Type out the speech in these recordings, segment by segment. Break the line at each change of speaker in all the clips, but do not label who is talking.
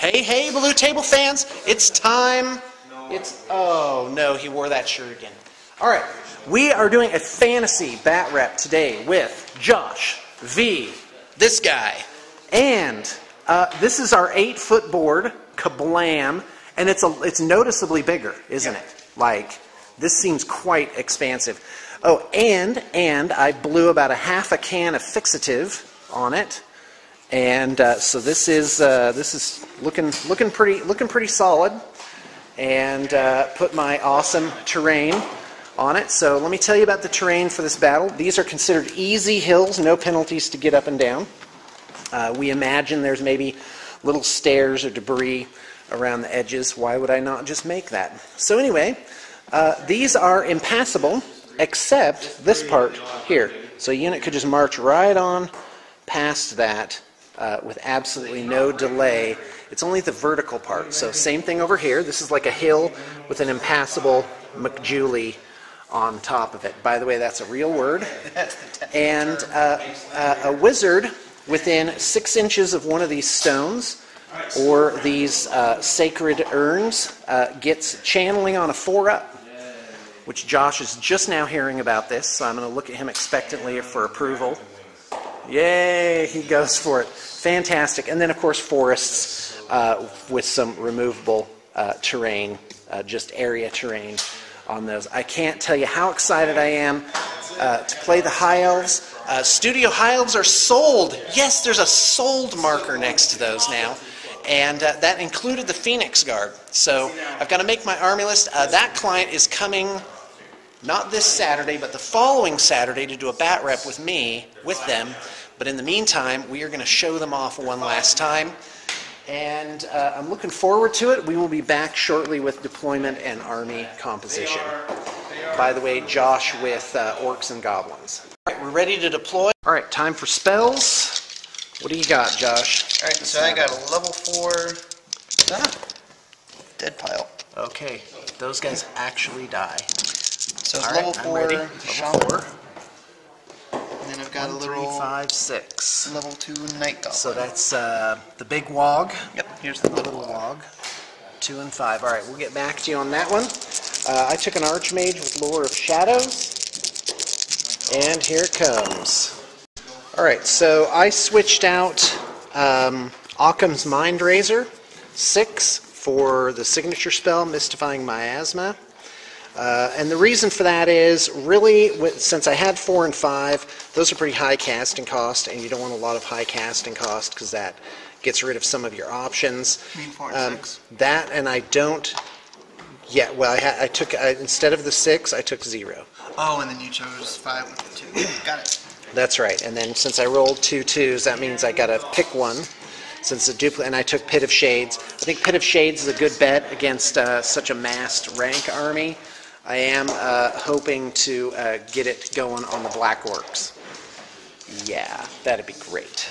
Hey, hey, Blue Table fans, it's time. Oh no, he wore that shirt again. All right, we are doing a fantasy bat rep today with Josh, V, this guy, and this is our 8-foot board, kablam, and it's noticeably bigger, isn't it? Like, this seems quite expansive. Oh, and I blew about half a can of fixative on it. And so this is looking pretty solid, and put my awesome terrain on it. So let me tell you about the terrain for this battle. These are considered easy hills, no penalties to get up and down. We imagine there's maybe little stairs or debris around the edges. Why would I not just make that? So anyway, these are impassable except this part here. So a unit could just march right on past that. With absolutely no delay. It's only the vertical part. So same thing over here. This is like a hill with an impassable McJulie on top of it. By the way, that's a real word. And a wizard within 6 inches of one of these stones or these sacred urns gets channeling on a 4-up, which Josh is just now hearing about this. So I'm going to look at him expectantly for approval. Yay, he goes for it. Fantastic. And then, of course, forests with some removable terrain, just area terrain on those. I can't tell you how excited I am to play the High Elves. Studio High Elves are sold. Yes, there's a sold marker next to those now. And that included the Phoenix Guard. So I've got to make my army list. That client is coming not this Saturday, but the following Saturday to do a bat rep with me, with them. But in the meantime, we are going to show them off one last time. And I'm looking forward to it. We will be back shortly with deployment and army composition. By the way, Josh with Orcs and Goblins. All right, we're ready to deploy. All right, time for spells. What do you got, Josh?
All right, so I got a level 4 dead pile.
Okay, those guys actually die.
So it's level 4 shaman. And then I've got
1,
a little
3, 5, 6.
level 2 night goblin.
So that's the big wog.
Yep, here's the
little wog. 2 and 5. All right, we'll get back to you on that one. I took an Archmage with Lore of Shadows. And here it comes. All right, so I switched out Occam's Mind Razor 6 for the signature spell, Mystifying Miasma. And the reason for that is, really, since I had 4 and 5, those are pretty high casting cost, and you don't want a lot of high casting cost because that gets rid of some of your options.
You mean 4 and 6?
That, and I don't. Yeah, well, I took instead of the 6, I took 0.
Oh, and then you chose 5 with the 2. Got it.
That's right. And then since I rolled 2 2s, that means I got to pick one. Since the duplicate, and I took Pit of Shades. I think Pit of Shades is a good bet against such a massed rank army. I am hoping to get it going on the Black Orcs. Yeah, that'd be great.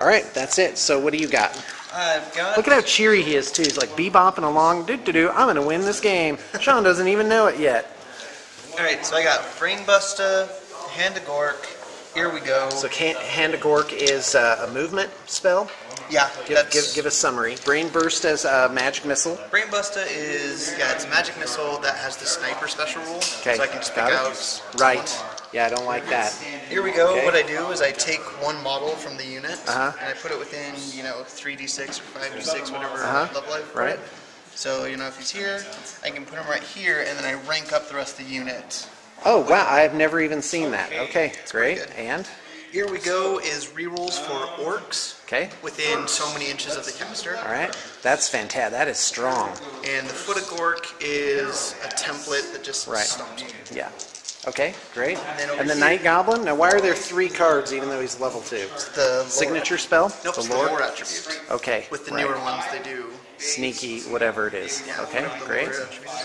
All right, that's it. So what do you got? Look at how cheery he is, too. He's like bebopping along. Do-do-do, I'm going to win this game. Sean doesn't even know it yet.
All right, so I got Brainbuster, Hand of Gork. Here we go.
So Hand of Gork is a movement spell?
Yeah.
Give a summary. Brain Burst as a magic missile.
Brain Buster is, it's a magic missile that has the sniper special rule.
Okay.
So I can just pick out.
Right. Yeah, I don't like that.
Here we go.
Okay.
What I do is I take one model from the unit
Uh-huh.
and I put it within, 3d6 or 5d6, whatever level I've put
Right.
it. So, if he's here, I can put him right here and then I rank up the rest of the unit.
Oh, wow. I've never even seen that. Okay, great. And?
Here we go is rerolls for orcs.
Okay.
Within so many inches of the caster.
All right. That's fantastic. That is strong.
And the Foot of Gork is a template that just stops you.
Yeah. Okay, great. And the Night Goblin? Now, why are there 3 cards even though he's level 2?
It's the
signature spell?
Nope, it's the lore attribute.
Okay.
With the newer ones, they do.
Sneaky, whatever it is.
Yeah,
okay, great.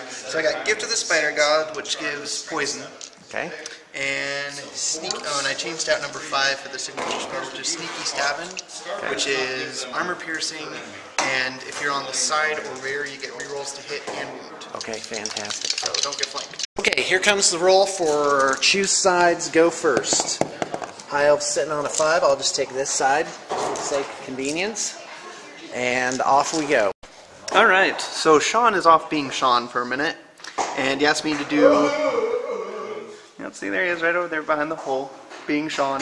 So I got Gift of the Spider God, which gives poison.
Okay.
And and I changed out number 5 for the signature spell, which is Sneaky Stabbing, which is armor piercing, and if you're on the side or rear, you get rerolls to hit and wound.
Okay, fantastic.
So don't get flanked.
Okay, here comes the roll for choose sides, go first. High Elves sitting on a 5. I'll just take this side for the sake of convenience. And off we go.
Alright, so Sean is off being Sean for a minute, and he asked me to do... Yep, see, there he is right over there behind the hole, being Sean.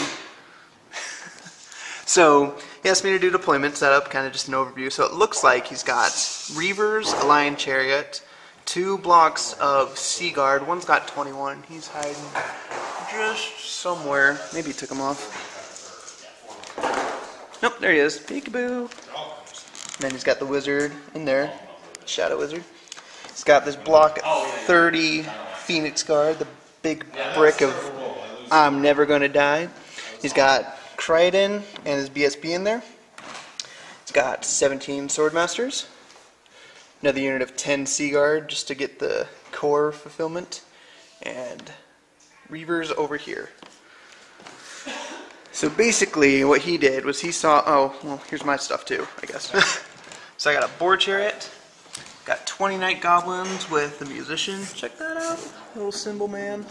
So, he asked me to do deployment setup, kind of just an overview. So it looks like he's got Reavers, a Lion Chariot, 2 blocks of Sea Guard. One's got 21. He's hiding just somewhere. Maybe he took him off. Nope, there he is. Peekaboo. And then he's got the Wizard in there. Shadow Wizard. He's got this block 30 Phoenix Guard, the big brick of I'm never gonna die. He's got Crichton and his BSB in there. He's got 17 Swordmasters. Another unit of 10 Sea Guard just to get the core fulfillment. And Reavers over here. So basically what he did was he saw, oh, well, here's my stuff too, I guess. So I got a Boar Chariot. Got 20 Night Goblins with the Musician. Check that out. Little symbol man.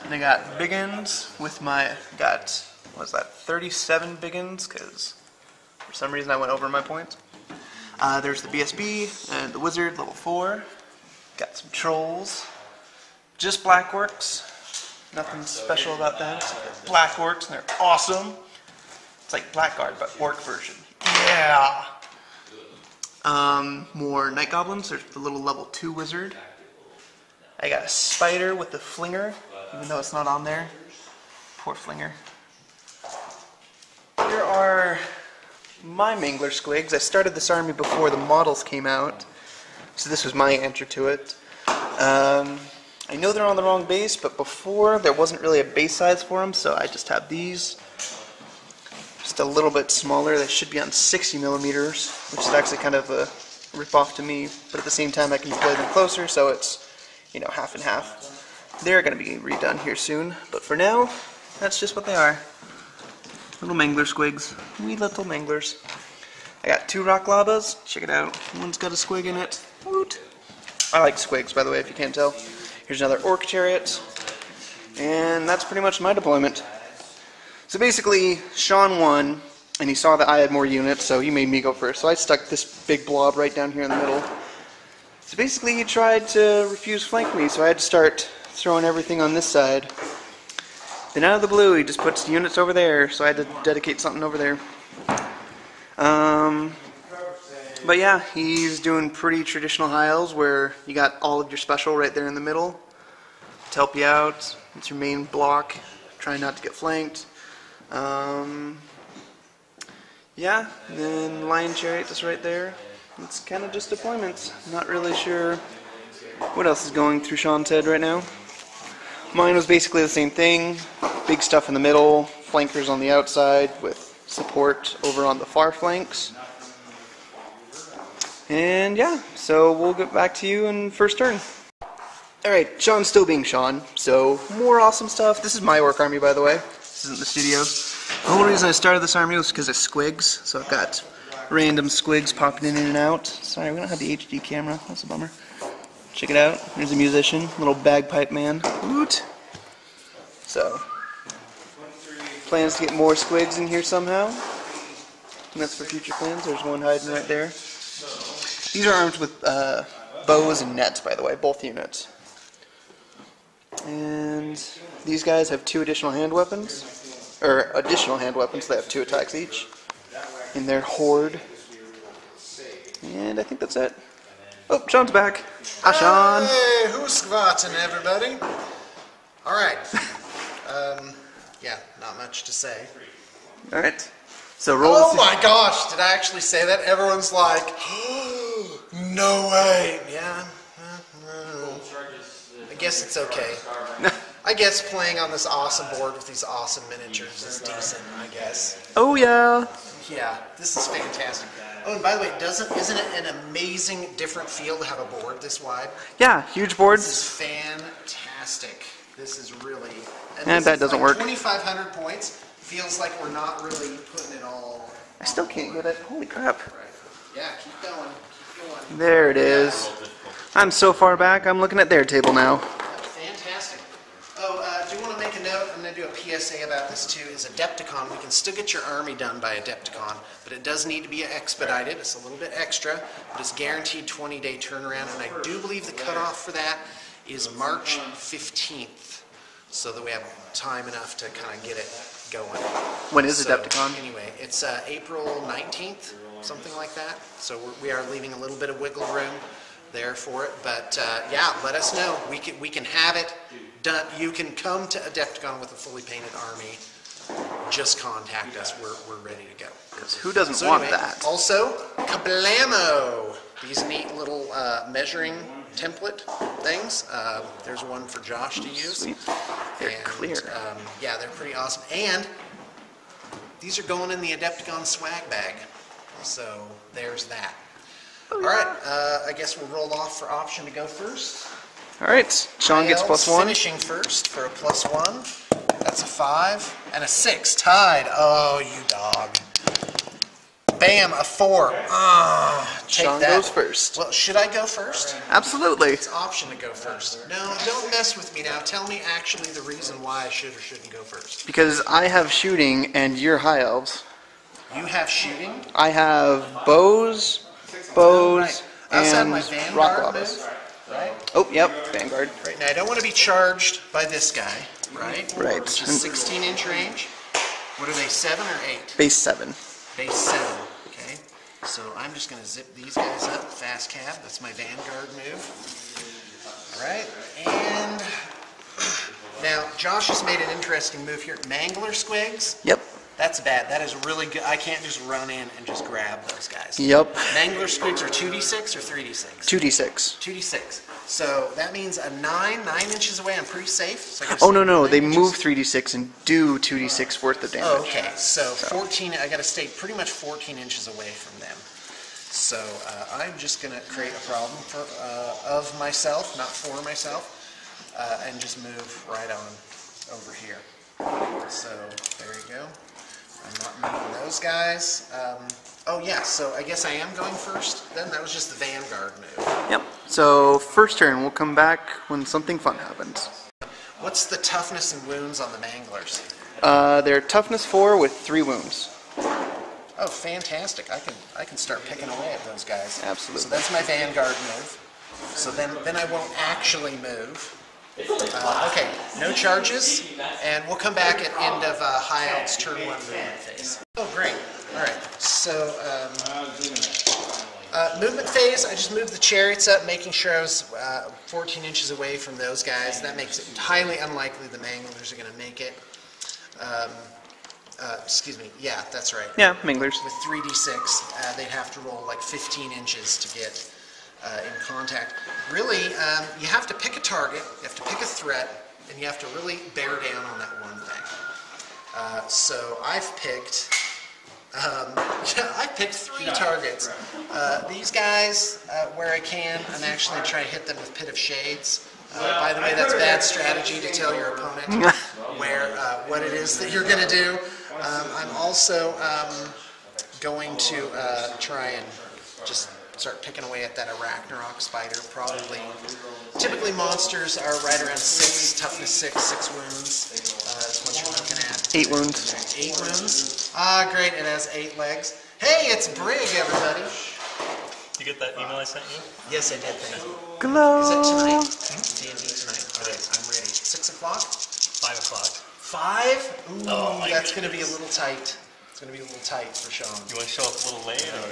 And I got Biggins with my, what was that, 37 Biggins, because for some reason I went over my points. There's the BSB and the Wizard, level 4. Got some Trolls. Just Black Orcs. Nothing special about them. They're Black Orcs and they're awesome. It's like Blackguard, but Orc version. Yeah! More Night Goblins. There's the little level 2 Wizard. I got a Spider with the Flinger, even though it's not on there. Poor Flinger. Here are my Mangler Squigs. I started this army before the models came out, so this was my answer to it. I know they're on the wrong base, but before there wasn't really a base size for them, so I just have these. Just a little bit smaller. They should be on 60 millimeters, which is actually kind of a rip-off to me, but at the same time I can play them closer, so it's, you know, half and half. They're going to be redone here soon, but for now, that's just what they are. Little Mangler Squigs. Wee little Manglers. I got 2 Rock Labas. Check it out. One's got a squig in it. Woot! I like squigs, by the way, if you can't tell. Here's another Orc Chariot. And that's pretty much my deployment. So basically, Sean won, and he saw that I had more units, so he made me go first. So I stuck this big blob right down here in the middle. So basically, he tried to refuse flank me, so I had to start throwing everything on this side. Then out of the blue, he just puts units over there, so I had to dedicate something over there. But yeah, he's doing pretty traditional high elves where you got all of your special right there in the middle to help you out. It's your main block. Try not to get flanked. Yeah, then Lion Chariot is right there. It's kind of just deployments. Not really sure what else is going through Sean's head right now. Mine was basically the same thing. Big stuff in the middle, flankers on the outside with support over on the far flanks. And yeah, so we'll get back to you in first turn. Alright, Sean's still being Sean, so more awesome stuff. This is my Orc army, by the way. This isn't the studios. The whole reason I started this army was because of squigs, so I've got random squigs popping in and out. Sorry, we don't have the HD camera. That's a bummer. Check it out. There's a musician, little bagpipe man. Woot! So, plans to get more squigs in here somehow. And that's for future plans. There's one hiding right there. These are armed with bows and nets, by the way, both units. And these guys have 2 additional hand weapons. Or additional hand weapons, they have 2 attacks each. In their horde. And I think that's it. Oh, Sean's back. Hi, Sean.
Hey, who's squatting, everybody? Alright. Yeah, not much to say.
Alright. So roll.
Oh my gosh, did I actually say that? Everyone's like, no way. Yeah. I guess it's okay. I guess playing on this awesome board with these awesome miniatures is decent, I guess.
Oh yeah.
Yeah, this is fantastic. Oh, and by the way, isn't it an amazing different feel to have a board this wide?
Yeah, huge boards.
This is fantastic. This is really...
And that doesn't work.
2,500 points feels like we're not really putting it all...
I still can't get it. Holy crap.
Yeah, keep going. Keep going.
There it is. I'm so far back, I'm looking at their table now.
Fantastic. Oh, do you want to make a note? I'm going to do a PSA about this too is Adepticon. We can still get your army done by Adepticon, but it does need to be expedited. It's a little bit extra, but it's guaranteed 20-day turnaround, and I do believe the cutoff for that is March 15th, so that we have time enough to kind of get it going.
When is Adepticon?
Anyway, it's April 19th, something like that. So we are leaving a little bit of wiggle room there for it, but yeah, let us know. We can have it done. You can come to Adepticon with a fully painted army. Just contact us. We're ready to go.
Because who doesn't want that?
Also, kablamo! These neat little measuring template things. There's one for Josh to use.
Sweet. They're clear.
Yeah, they're pretty awesome. And these are going in the Adepticon swag bag. So there's that.
Oh,
all right, I guess we'll roll off for option to go first.
All right, Sean gets +1.
Finishing first for a +1. That's a 5 and a 6. Tied. Oh, you dog. Bam, a 4. Take
Sean
that.
goes first.
Well, should I go first?
Absolutely.
It's option to go first. No, don't mess with me now. Tell me actually the reason why I should or shouldn't go first.
Because I have shooting and you're high elves.
You have shooting?
I have bows,
Right. I also have
and
my
rock
Vanguard
lavas.
move, right?
Oh, yep, Vanguard.
Right, now I don't want to be charged by this guy, right?
Right.
Which is 16-inch range. What are they, 7 or 8?
Base 7.
Base 7, okay? So I'm just going to zip these guys up, fast cab. That's my Vanguard move. All right, and now Josh has made an interesting move here. Mangler squigs.
Yep.
That's bad. That is really good. I can't just run in and just grab those guys.
Yep.
Mangler squigs are 2d6 or 3d6?
2d6.
2d6. So that means a 9 inches away. I'm pretty safe. So
Oh, no, they move 3d6 and do 2d6 worth of damage.
Oh, okay. So 14, I got to stay pretty much 14 inches away from them. So I'm just going to create a problem of myself, not for myself, and just move right on over here. So there you go. I'm not meeting those guys. Oh yeah, so I guess I am going first then? That was just the Vanguard move.
Yep. So first turn, we'll come back when something fun happens.
What's the toughness and wounds on the Manglers?
They're toughness 4 with 3 wounds.
Oh, fantastic. I can start picking away at those guys.
Absolutely.
So that's my Vanguard move. So then I won't actually move. Okay, no charges, and we'll come back at end of High Elves turn 1 movement phase. Oh, great. All right, so movement phase, I just moved the chariots up, making sure I was 14 inches away from those guys. That makes it highly unlikely the Manglers are going to make it. Excuse me, yeah, that's right.
Yeah, Manglers.
With 3d6, they'd have to roll like 15 inches to get in contact. Really, you have to pick a target, you have to pick a threat, and you have to really bear down on that one thing. So I've picked, I picked 3 targets. These guys, where I can, I'm actually trying to hit them with Pit of Shades. By the way, that's bad strategy to tell your opponent what it is that you're going to do. I'm also going to try and just start picking away at that Arachnarok spider. Typically monsters are right around 6, toughness 6 wounds. That's what you're looking at.
8 wounds.
8 wounds. Ah, great, it has 8 legs. Hey, it's Brig, everybody.
You get that email I sent you?
Yes, I did, thank you.
Glow.
Is that tonight? D&D tonight? All right, I'm ready. 6 o'clock?
5 o'clock.
5? Ooh,
Oh, my
that's going to
goodness.
be a little tight. It's going to be a little tight for Sean.
You want to show up a little late, or?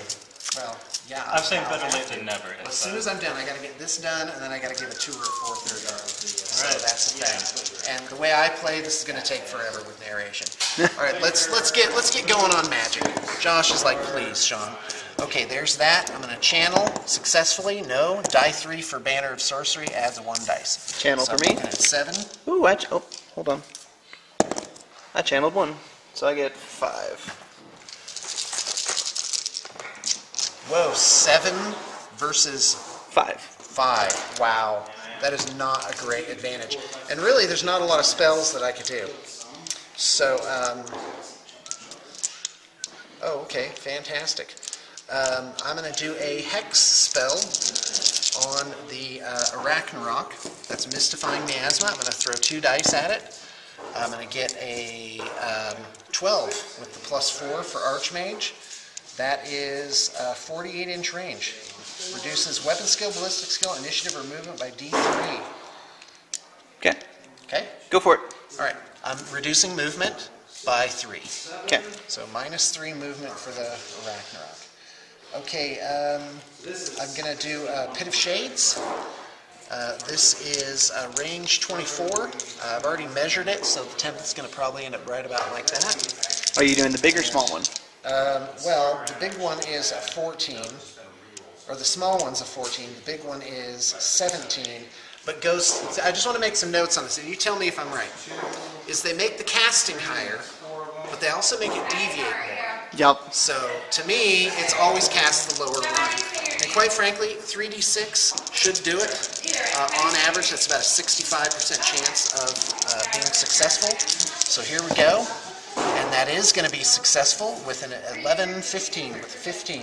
Well, yeah.
I'm saying better
I'll
late
have
than
to.
never.
As soon as I'm done, I got to get this done, and then I got to give a tour at 4:30. So
right.
that's the thing. And the way I play, this is going to take forever with narration. All right, let's get going on magic. Josh is like, please, Sean. Okay, there's that. I'm going to channel successfully. No, die 3 for Banner of Sorcery adds 1 dice.
Channel
So
for
I'm
me.
looking at 7.
Ooh, oh, hold on. I channeled 1, so I get 5.
Whoa, 7 versus
5.
5. Wow. That is not a great advantage. And really, there's not a lot of spells that I could do. So, oh, okay, fantastic. I'm going to do a Hex spell on the Arachnarok. That's Mystifying Miasma. I'm going to throw 2 dice at it. I'm going to get a 12 with the +4 for Archmage. That is 48-inch range. Reduces weapon skill, ballistic skill, initiative, or movement by D3.
Okay.
Okay?
Go for it.
All right. I'm reducing movement by 3.
Okay.
So -3 movement for the Ragnarok. Okay, I'm going to do Pit of Shades. This is range 24. I've already measured it, so the temp is going to probably end up right about like that.
Are you doing the big or small one?
Well, the big one is a 14, or the small one's a 14. The big one is 17, but goes. I just want to make some notes on this, and you tell me if I'm right. Is they make the casting higher, but they also make it deviate more.
Yep.
So, to me, it's always cast the lower one. And quite frankly, 3d6 should do it. On average, that's about a 65% chance of being successful. So here we go. And that is going to be successful with an 11, 15, with 15.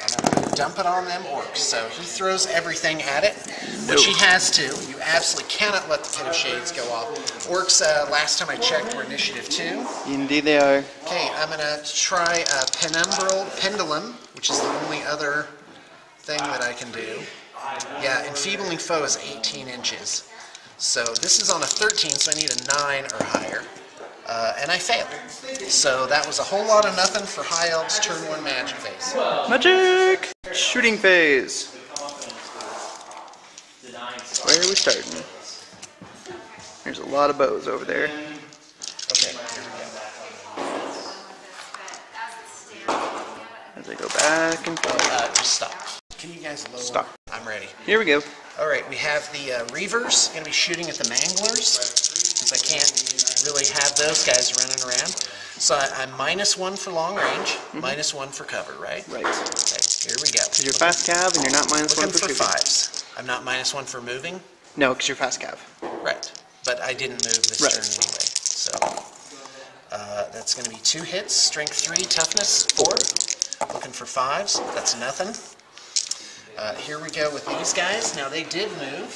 And I'm going to dump it on them orcs. So he throws everything at it, which he has to. You absolutely cannot let the Pit of Shades go off. Orcs, last time I checked, were initiative 2.
Indeed they are.
Okay, I'm going to try Penumbral Pendulum, which is the only other thing that I can do. Yeah, Enfeebling Foe is 18 inches. So this is on a 13, so I need a 9 or higher. And I failed. So that was a whole lot of nothing for High Elves turn 1 magic phase.
Magic! Shooting phase. Where are we starting? There's a lot of bows over there.
Okay, here we go.
As I go back and forth.
Just stop. Can you guys lower?
Stop.
I'm ready.
Here we go.
All right, we have the Reavers going to be shooting at the Manglers, because I can't really have those guys running around. So I'm -1 for long range, -1 for cover, right?
Right.
Okay, here we go.
Because you're fast cav and you're not -1
Looking
for
for
shooting.
5s. I'm not -1 for moving?
No, because you're fast cav.
Right. But I didn't move this
Right.
turn anyway. So that's going to be 2 hits, strength 3, toughness 4. Looking for 5s. That's nothing. Here we go with these guys. Now they did move.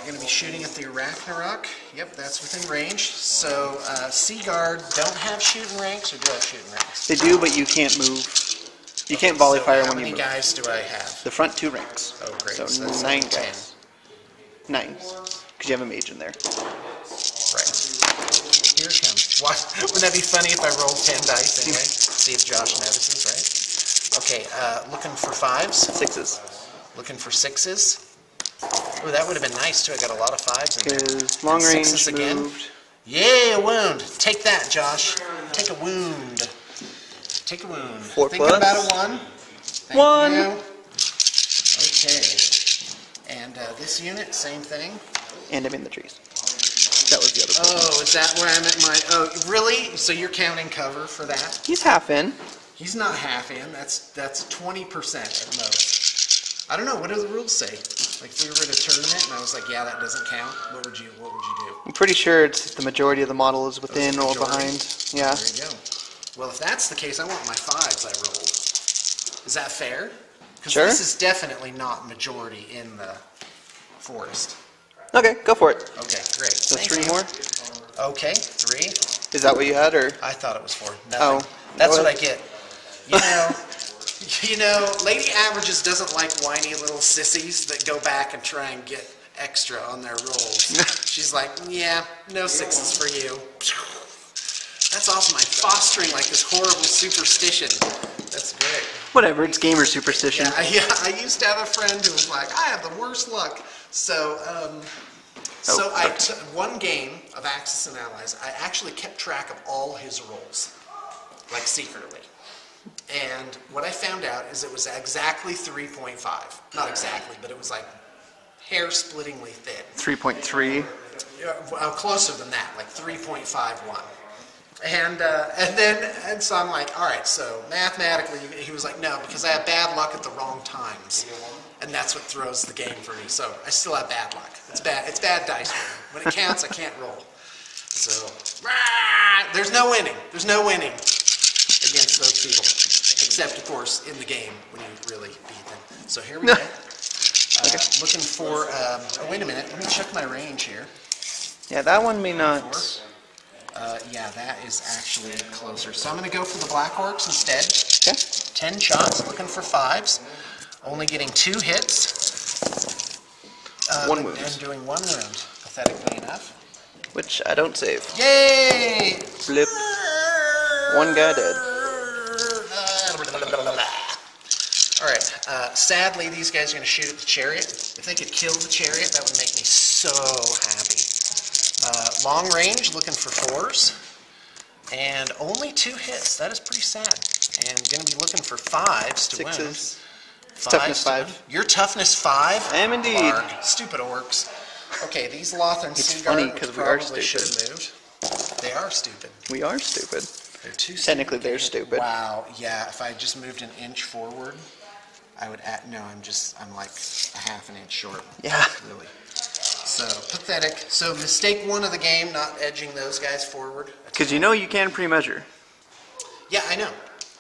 Going to be shooting at the Ragnarok. Yep, that's within range. So Sea Guard don't have shooting ranks, or do have shooting ranks?
They do, but you can't move. You can't volley fire when you
How
move.
many guys do I have?
The front 2 ranks.
Oh, great.
So
that's
9
10.
guys. 9. Because you have a mage in there.
Right. Here it comes. Wouldn't that be funny if I rolled 10 dice anyway? See if Josh notices, right? Okay, looking for 5s.
6s.
Looking for 6s. Oh, that would have been nice too. I got a lot of 5s in there.
Because long
And
range
6s again.
moved.
Yay, a wound. Take that, Josh. Take a wound. Take a wound.
4
Thinking
plus.
about a 1. Thank
1.
you. Okay. And this unit, same thing.
And I'm in the trees. That was the other one.
Oh, is that where I'm at my... Oh, really? So you're counting cover for that?
He's half in.
He's not half in. That's 20% at most. I don't know. What do the rules say? Like if we were at a tournament and I was like, yeah, that doesn't count. What would you do?
I'm pretty sure it's the majority of the model is within
the
or
majority?
behind. Yeah.
There you go. Well, if that's the case, I want my 5s I rolled. Is that fair? Because
Sure.
this is definitely not majority in the forest.
Okay, go for it.
Okay, great.
So
Thank
3
you.
more?
Okay, 3.
Is that what you had, or?
I thought it was 4.
Oh.
Nothing. That's
Go
what I
ahead.
get. You know, Lady Averages doesn't like whiny little sissies that go back and try and get extra on their rolls. She's like, yeah, no 6s for you. That's awesome. I'm fostering like this horrible superstition. That's great.
Whatever, it's gamer superstition.
Yeah, I used to have a friend who was like, I have the worst luck. So, I took one game of Axis and Allies. I actually kept track of all his rolls, like secretly. And what I found out is it was exactly 3.5. Not exactly, but it was like hair-splittingly thin.
3.3.
Closer than that, like 3.51. And so I'm like, all right, so mathematically, he was like, no, because I have bad luck at the wrong times. And that's what throws the game for me. So I still have bad luck. It's bad dice rolling. When it counts, I can't roll. So, there's no winning. There's no winning against those people. Except, of course, in the game when you really beat them. So here we go. Looking for, oh wait a minute, let me check my range here.
Yeah, that one may not.
Yeah, that is actually closer. So I'm going to go for the Black Orcs instead.
Okay.
10 shots, looking for 5s. Only getting 2 hits.
One wound.
And doing 1 wound, pathetically enough.
Which I don't save.
Yay!
Flip. One guy dead.
Alright, sadly these guys are going to shoot at the chariot. If they could kill the chariot, that would make me so happy. Long range, looking for 4s. And only 2 hits. That is pretty sad. And going to be looking for 5s to wound.
6s.
5s
Toughness
to
5.
wound. Your toughness 5?
I am indeed.
Lark. Stupid orcs. Okay, these Lothran
It's
Seaguard,
funny
which
'cause we are
probably should
stupid.
have moved. They are stupid.
We are stupid.
They're too stupid.
Technically, they're stupid.
Wow, yeah, if I just moved an inch forward, I would no, I'm like a half an inch short.
Yeah.
Really. So, pathetic. So, mistake 1 of the game, not edging those guys forward.
Because you know you can pre-measure.
Yeah, I know.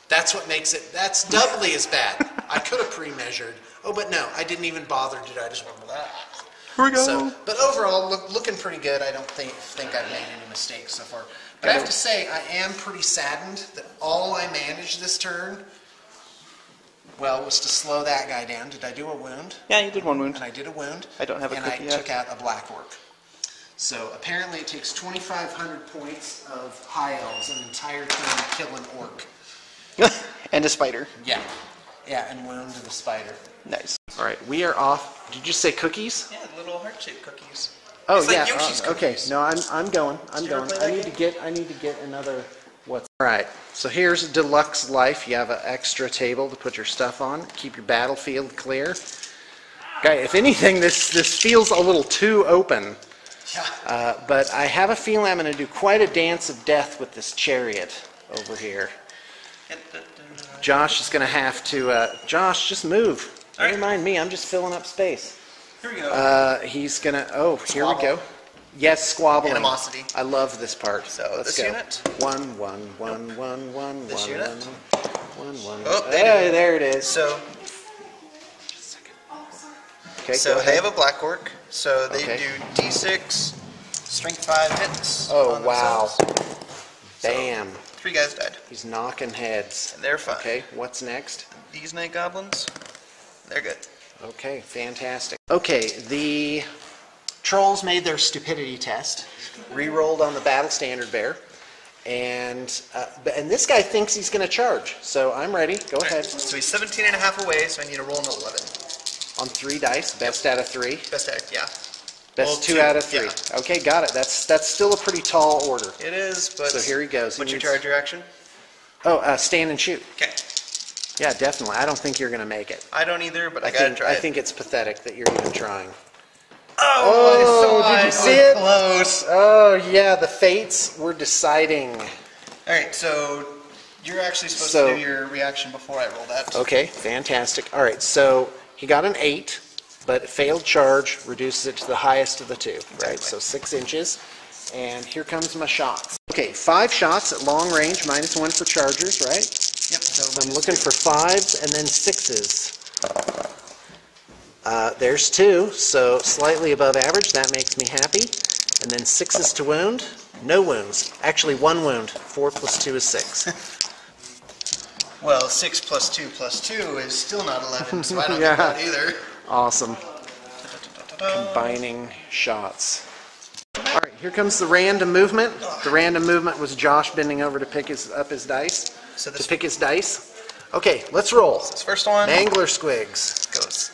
That's what makes it, that's doubly as bad. I could have pre-measured. Oh, but no, I didn't even bother, did I? Just went with that.
Here we go.
So, but overall, looking pretty good. I don't think I've made any mistakes so far. But I have to say, I am pretty saddened that all I managed this turn, well, was to slow that guy down. Did I do a wound?
Yeah, you did 1 wound.
And I did a wound.
I don't have a
and
cookie
I
yet.
took out a Black Orc. So apparently it takes 2,500 points of High Elves an entire turn to kill an Orc.
And a spider.
Yeah. Yeah, and wound the spider.
Nice.
All right, we are off. Did you say cookies?
Yeah, little heart-shaped cookies.
Oh
It's like
yeah.
Yoshi's
Okay.
cookies.
No, I'm going. I'm
you ever
going.
play that
I need to get another. What's all right? So here's deluxe life. You have an extra table to put your stuff on. Keep your battlefield clear. Okay. If anything, this feels a little too open.
Yeah.
But I have a feeling I'm going to do quite a dance of death with this chariot over here. Josh is going to have to. Josh, just move.
All right.
Never mind me. I'm just filling up space.
Here we go.
He's gonna. Oh, here we
Squabble.
go. Yes, squabbling.
Animosity.
I love this part.
So,
let's
this
go.
unit?
One.
This
one,
unit?
one.
Oh, they
Hey,
do.
there it is.
So,
Okay, go
so they
ahead.
have a Black Orc. So they
Okay.
do D6, Strength 5 hits.
Oh,
on
wow.
themselves.
Bam.
3 guys died.
He's knocking heads.
And they're fine.
Okay, what's next?
These Night Goblins, they're good.
Okay, fantastic. Okay, the trolls made their stupidity test, re-rolled on the battle standard bear, and this guy thinks he's going to charge. So I'm ready. Go ahead.
So he's 17 and a half away, so I need to roll an 11.
On 3 dice, best out of 3.
Best act, yeah.
Best
Well,
2
2,
out of 3.
yeah.
Okay, got it. That's still a pretty tall order.
It is, but...
So here he goes. He
What's your
needs-
charge reaction?
Oh, stand and shoot.
Okay.
Yeah, definitely. I don't think you're going to make it.
I don't either, but I gotta try
I
it.
think it's pathetic that you're even trying.
Oh,
did you see it?
Close.
Oh, yeah, the fates were deciding.
Alright, so you're actually supposed
So-
to do your reaction before I roll that.
Okay, fantastic. All right, so he got an 8, but failed charge reduces it to the highest of the 2, right?
Exactly.
So 6 inches. And here comes my shots. Okay, 5 shots at long range, -1 for chargers, right?
Yep,
So I'm looking for 5s and then 6s. There's 2, so slightly above average. That makes me happy. And then 6s to wound. No wounds. Actually, 1 wound. 4 plus 2 is 6.
Well, 6 plus 2 plus 2 is still not 11, so I don't
Yeah.
get that either.
Awesome. Combining shots. All right, here comes the random movement. The random movement was Josh bending over to pick up his dice.
So
To
this
pick his dice. Okay, let's roll.
this first one
Mangler squigs.
goes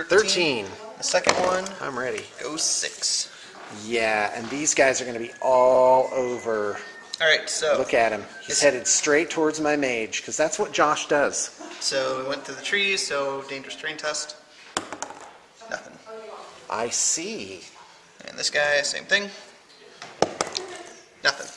13.
The second one
I'm ready.
goes 6.
Yeah, and these guys are going to be all over.
Alright, so
Look at him. He's headed straight towards my mage, because that's what Josh does.
we went through the trees, so dangerous terrain test. Nothing.
I see.
And this guy, same thing. Nothing.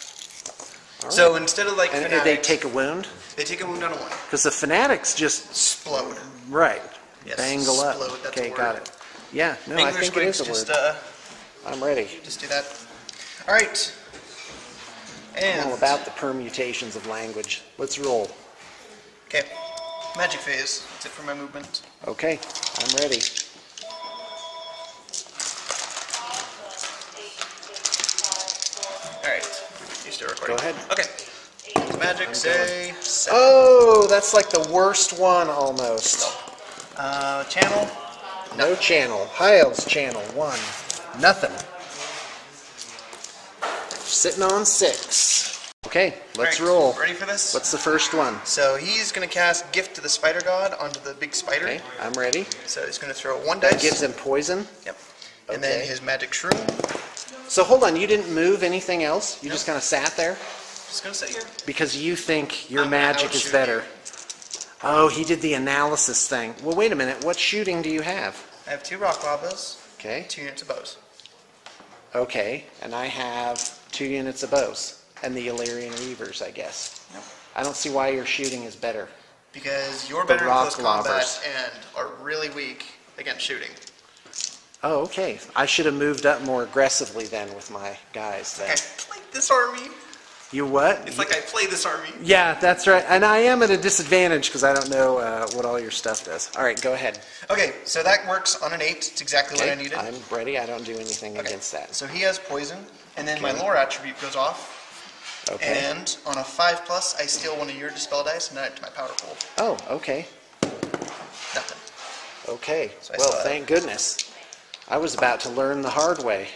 All
So
right.
instead of like
And
fanatics,
they take a wound?
they take a wound on a 1.
Because the fanatics just,
Explode.
right,
Yes,
bangle up.
explode, that's a
Okay,
word.
got it. Yeah, no, I
Angler
think it is a
squigs,
word. I'm ready.
just do that. Alright. And
I'm all about the permutations of language. Let's roll.
okay. Magic phase. That's it for my movement.
Okay, I'm ready.
still recording.
Go ahead.
Okay. Magic, say 7.
Oh, that's like the worst one almost.
Channel.
No channel. High Elves channel 1. Nothing. Sitting on 6. Okay, let's
Alright,
roll.
Ready for this?
What's the first one?
So he's going to cast Gift to the Spider God onto the big spider.
Okay, I'm ready.
So he's going to throw 1
That
dice.
gives him poison.
Yep. And then
Okay.
his magic shroom.
So hold on, you didn't move anything else? You just kind of sat there?
Just going to sit here.
Because you think your
I'm gonna
magic is
outshoot
better.
you.
Oh, he did the analysis thing. Well, wait a minute. What shooting do you have?
I have 2 rock lobos,
Okay.
2 units of bows.
Okay, and I have 2 units of bows. And the Illyrian Reavers, I guess.
Yep.
I don't see why your shooting is better.
Because you're better in
rock
close combat
lobbers.
and are really weak against shooting.
Oh, okay. I should have moved up more aggressively then with my guys then.
I played this army.
You what?
It's like I play this army.
Yeah, that's right. And I am at a disadvantage because I don't know what all your stuff does. All right, go ahead.
Okay, so that works on an 8. It's exactly what I needed.
I'm ready. I don't do anything
Okay,
against that.
So he has poison, and then my lore attribute goes off.
Okay.
And on a 5+, I steal 1 of your dispel dice and add it to my power pool.
Oh, okay.
Nothing.
Okay.
So I
Well,
still have-
thank goodness. I was about to learn the hard way.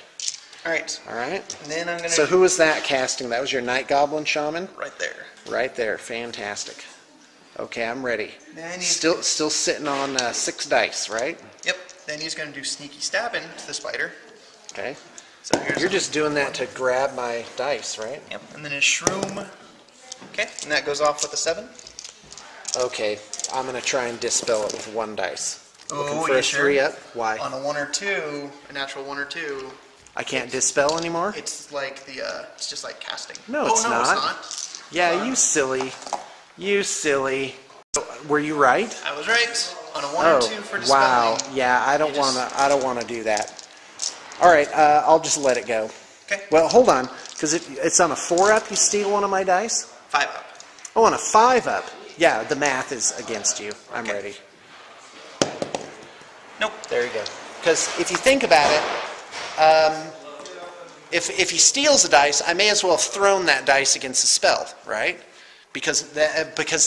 All right.
All right.
And then I'm gonna.
So who was that casting? That was your Night Goblin Shaman?
Right there.
Right there. Fantastic. Okay, I'm ready.
Then he's
Still sitting on 6 dice, right?
Yep. Then he's gonna do sneaky stabbing to the spider.
Okay.
So here's.
You're just doing that to grab my dice, right?
Yep. And then his shroom. Okay. And that goes off with a 7.
Okay. I'm going to try and dispel it with 1 dice. Looking
Oh,
for
you
a
sure?
3 up? Why?
On a 1 or 2, a natural 1 or 2,
I can't dispel anymore?
it's like the. It's just like casting.
No,
oh,
it's
no,
not.
It's not.
Yeah, you silly. You silly. Were you right?
I was right. On a 1 or 2 for dispelling.
wow. Yeah, I don't
You just-
want to. I don't want to do that. All right, I'll just let it go.
Okay.
Well, hold on, because it's on a 4 up. You steal 1 of my dice.
5 up.
Oh, on a 5 up. Yeah, the math is against you. I'm
Okay.
ready.
Nope.
There you go. Because if you think about it, if he steals a dice, I may as well have thrown that dice against the spell, right? Because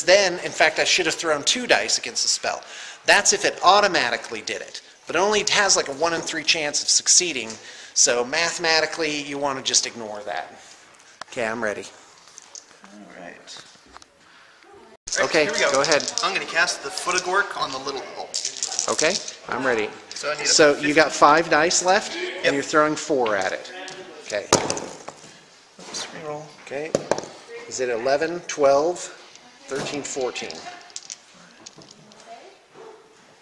then, in fact, I should have thrown 2 dice against the spell. That's if it automatically did it. But it only has like a 1 in 3 chance of succeeding. So mathematically, you want to just ignore that. Okay, I'm ready.
All right.
Okay,
here we go.
go ahead.
I'm going to cast the Foot of Gork on the little hole.
Okay, I'm ready.
So I need a
So
50.
you got 5 dice left,
Yep.
and you're throwing 4 at it. Okay.
Oops, reroll.
Okay. Is it 11, 12, 13, 14?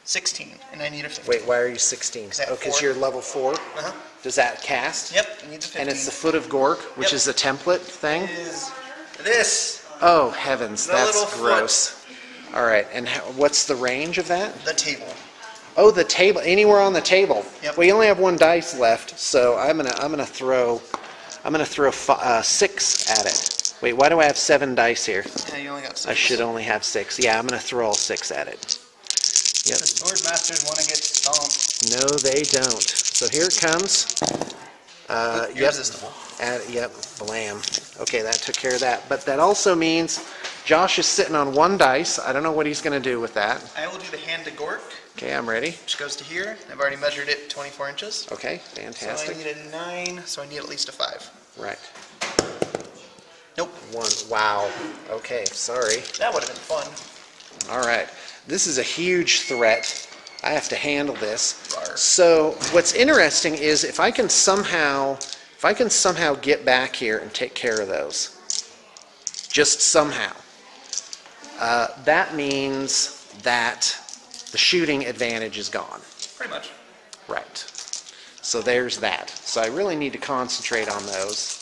16, and I need a 15.
Wait, why are you 16?
Is that
Oh, because
4?
you're level 4?
Uh-huh.
Does that cast?
Yep, it needs a 15.
And it's the Foot of Gork, which
Yep.
is a template thing?
Is this
Oh, heavens,
The
that's
little foot.
gross. All right, and what's the range of that?
the table?
Oh, the table, anywhere on the table.
Yep.
Well, you only have 1 dice left, so I'm gonna throw 6 at it. Wait, why do I have 7 dice here?
Yeah, you only got 6.
I should only have 6. Yeah, I'm gonna throw all 6 at it. Yep.
The Sword Masters want to get stomped.
No, they don't. So here it comes. Yep.
Irresistible.
Yep, blam. Okay, that took care of that. But that also means Josh is sitting on 1 dice. I don't know what he's going to do with that.
I will do the Hand to Gork,
Okay, I'm ready.
which goes to here. I've already measured it 24 inches.
Okay,
So I
fantastic.
need a 9, so I need at least a 5.
Right.
Nope.
1. Wow. Okay, sorry.
That would have been fun.
All right. This is a huge threat. I have to handle this.
Rawr.
So what's interesting is if I can somehow get back here and take care of those, just somehow, that means that the shooting advantage is gone.
Pretty much.
Right. So there's that. So I really need to concentrate on those.